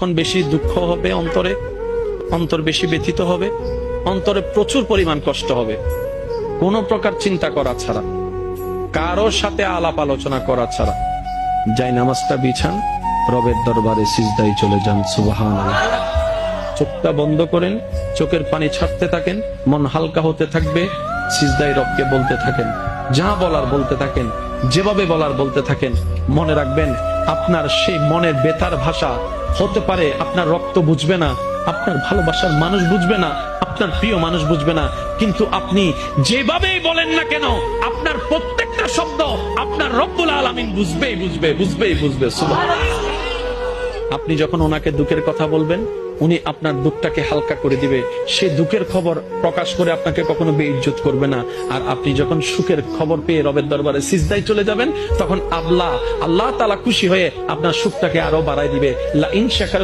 তখন বেশি দুঃখ হবে, অন্তর বেশি ব্যথিত হবে, অন্তরে প্রচুর পরিমাণ কষ্ট হবে, কোনো প্রকার চিন্তা করা ছাড়া, কারোর সাথে আলাপ আলোচনা করা ছাড়া যাই নামাজটা বিছান, রবের দরবারে সিজদায় চলে যান। সুবহানাল্লাহ। চোখটা বন্ধ করেন, চোখের পানি ছাড়তে থাকেন, মন হালকা হতে থাকবে, সিজদায় রবকে বলতে থাকেন, যা বলার বলতে থাকেন, যেভাবে বলার বলতে থাকেন। মনে রাখবেন, আপনার সেই মনের বেতার ভাষা হতে পারে আপনার রক্ত বুঝবে না, আপনার ভালোবাসার মানুষ বুঝবে না, আপনার প্রিয় মানুষ বুঝবে না, কিন্তু আপনি যেভাবেই বলেন না কেন, আপনার প্রত্যেকটা শব্দ আপনার রব্বুল আলামিন বুঝবে। সুবহানাল্লাহ। আপনি যখন ওনাকে দুঃখের কথা বলবেন, উনি আপনার দুঃখটাকে হালকা করে দিবে, সে দুঃখের খবর প্রকাশ করে আপনাকে কখনো বেইজ্জত করবে না। আর আপনি যখন সুখের খবর পেয়ে রবের দরবারে সিজদায় চলে যাবেন, তখন আল্লাহ তাআলা খুশি হয়ে আপনার সুখটাকে আরো বাড়ায় দিবে। লা ইন শাকার